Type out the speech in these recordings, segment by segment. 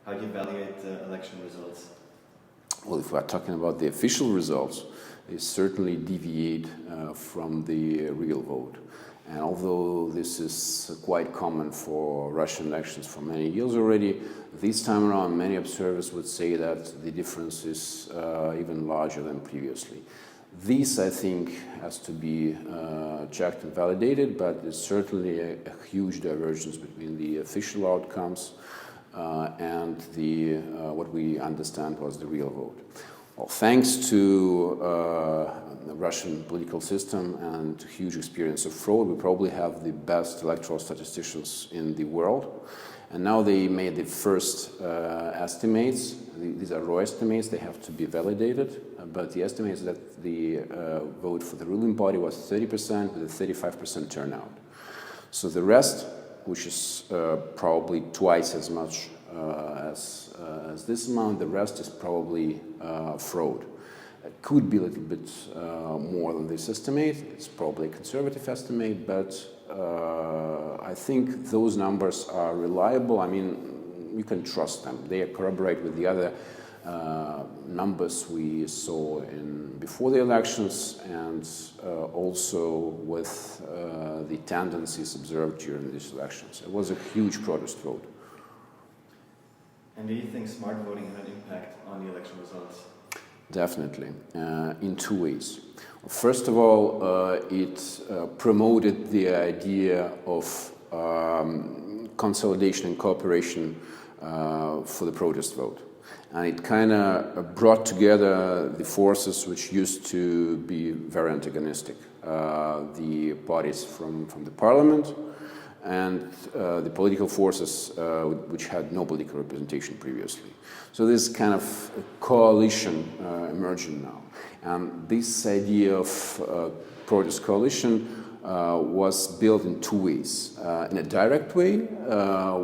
How do you evaluate the election results? Well, if we're talking about the official results, they certainly deviate from the real vote. And although this is quite common for Russian elections for many years already, this time around many observers would say that the difference is even larger than previously. This, I think, has to be checked and validated, but there's certainly a huge divergence between the official outcomes and what we understand was the real vote. Well, thanks to the Russian political system and huge experience of fraud, we probably have the best electoral statisticians in the world. And now they made the first estimates. These are raw estimates, they have to be validated. But the estimates that the vote for the ruling party was 30% with a 35% turnout. So the rest, which is probably twice as much as this amount, the rest is probably fraud. It could be a little bit more than this estimate. It's probably a conservative estimate, but I think those numbers are reliable. I mean, you can trust them. They corroborate with the other numbers we saw before the elections and also with the tendencies observed during these elections. It was a huge protest vote. And do you think smart voting had an impact on the election results? Definitely, in two ways. First of all, it promoted the idea of consolidation and cooperation for the protest vote. And it kind of brought together the forces which used to be very antagonistic. The parties from the parliament and the political forces which had no political representation previously. So this kind of coalition emerging now. And this idea of protest coalition was built in two ways. In a direct way,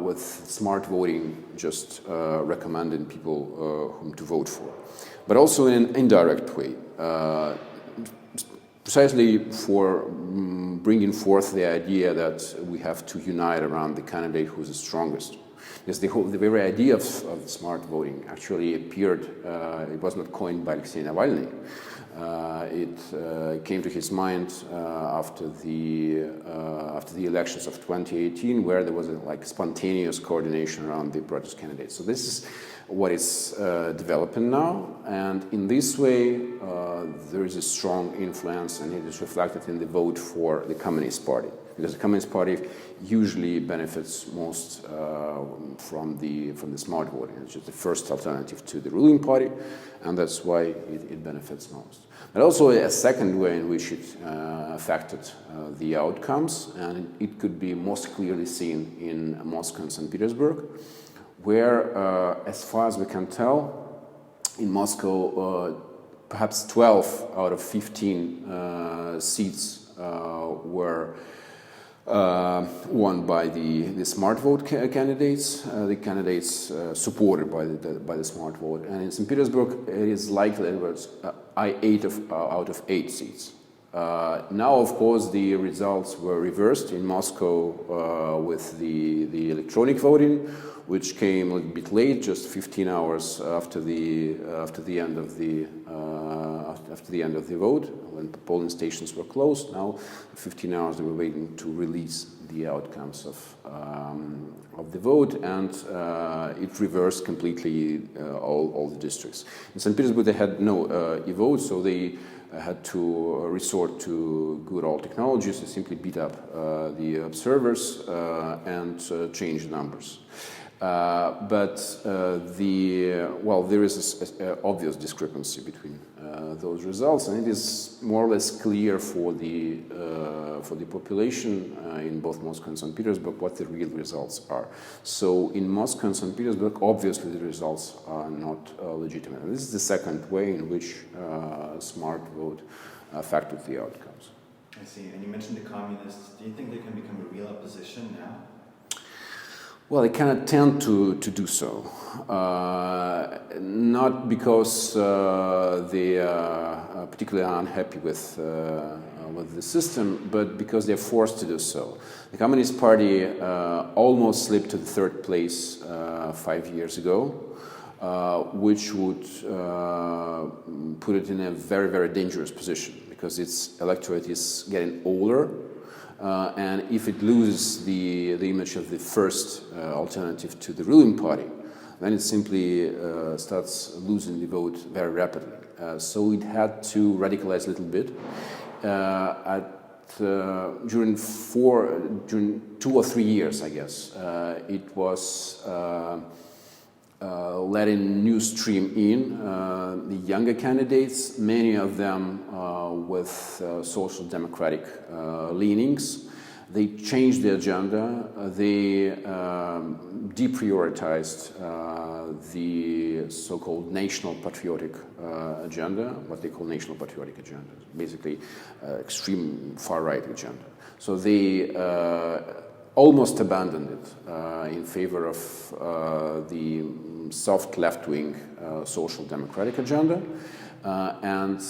with smart voting just recommending people whom to vote for, but also in an indirect way, precisely for bringing forth the idea that we have to unite around the candidate who's the strongest. Because the very idea of smart voting actually appeared, it was not coined by Alexei Navalny. It came to his mind after the elections of 2018, where there was a spontaneous coordination around the protest candidates. So this is what is developing now, and in this way there is a strong influence, and it is reflected in the vote for the Communist Party, because the Communist Party usually benefits most from the smart voting. It's just the first alternative to the ruling party, and that's why it benefits most. But also a second way in which it affected the outcomes, and it could be most clearly seen in Moscow and St. Petersburg, where, as far as we can tell, in Moscow, perhaps 12 out of 15 seats were won by the smart vote candidates, the candidates supported by the smart vote. And in St. Petersburg, it is likely that it was 8 out of 8 seats. Now, of course, the results were reversed in Moscow with the electronic voting, which came a little bit late, just 15 hours after the end of the vote, when the polling stations were closed. Now, 15 hours they were waiting to release the outcomes of the vote, and it reversed completely all the districts. In St. Petersburg, they had no e-vote, so they had to resort to good old technologies to simply beat up the observers and change the numbers. But there is an obvious discrepancy between those results, and it is more or less clear for the population in both Moscow and St. Petersburg what the real results are. So in Moscow and St. Petersburg, obviously the results are not legitimate. And this is the second way in which smart vote affected the outcomes. I see. And you mentioned the communists. Do you think they can become a real opposition now? Well, they cannot tend to do so, not because they are particularly unhappy with with the system, but because they're forced to do so. The Communist Party almost slipped to the third place 5 years ago, which would put it in a very, very dangerous position because its electorate is getting older, and if it loses the image of the first alternative to the ruling party, then it simply starts losing the vote very rapidly. So it had to radicalize a little bit. During 2 or 3 years, I guess, it was letting new stream in the younger candidates, many of them with social democratic leanings. They changed the agenda. They deprioritized the so-called national patriotic agenda, what they call national patriotic agenda, basically extreme far-right agenda. So they almost abandoned it in favor of the soft left-wing social democratic agenda. And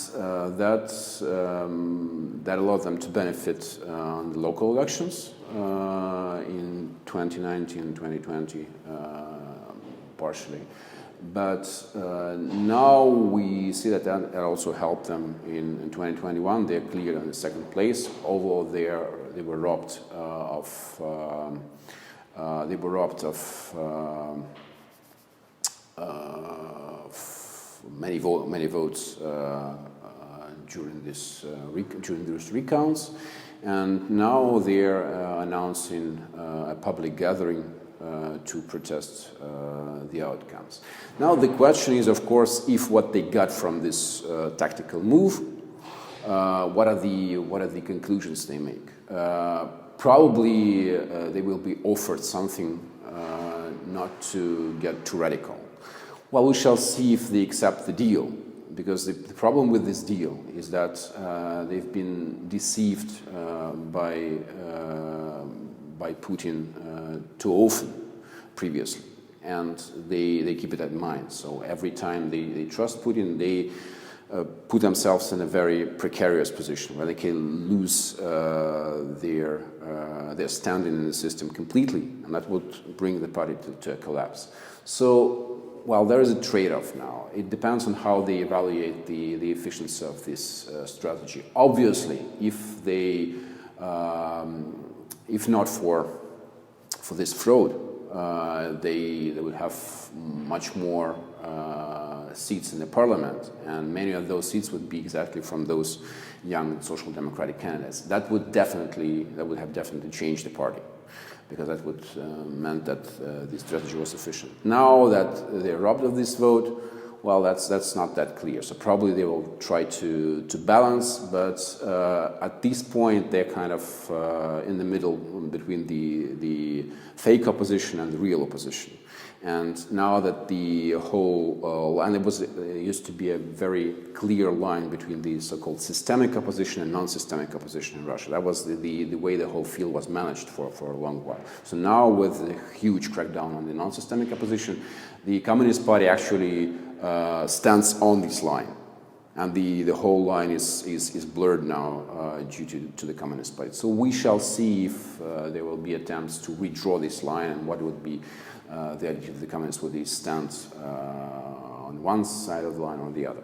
that allowed them to benefit on the local elections in 2019 and 2020, partially. But now we see that also helped them in 2021. They're cleared in the second place, although they were robbed of many votes during these recounts, and now they're announcing a public gathering to protest the outcomes. Now the question is, of course, if what they got from this tactical move, what are the conclusions they make? Probably they will be offered something not to get too radical. Well, we shall see if they accept the deal, because the problem with this deal is that they've been deceived by Putin too often previously, and they keep it in mind. So every time they trust Putin, they put themselves in a very precarious position where they can lose their standing in the system completely, and that would bring the party to a collapse. So, well, there is a trade-off now. It depends on how they evaluate the efficiency of this strategy. Obviously, if they, if not for this fraud, they would have much more seats in the parliament, and many of those seats would be exactly from those young social democratic candidates. That would have definitely changed the party, because that would meant that the strategy was efficient. Now that they're robbed of this vote, well, that's not that clear. So probably they will try to balance, but at this point they're kind of in the middle between the fake opposition and the real opposition. And now that the whole and there used to be a very clear line between the so-called systemic opposition and non-systemic opposition in Russia. That was the way the whole field was managed for a long while. So now, with the huge crackdown on the non-systemic opposition, the Communist Party actually stands on this line, and the whole line is blurred now due to the Communist Party. So we shall see if there will be attempts to redraw this line, and what would be the attitude of the Communists. Would they stand on one side of the line or the other?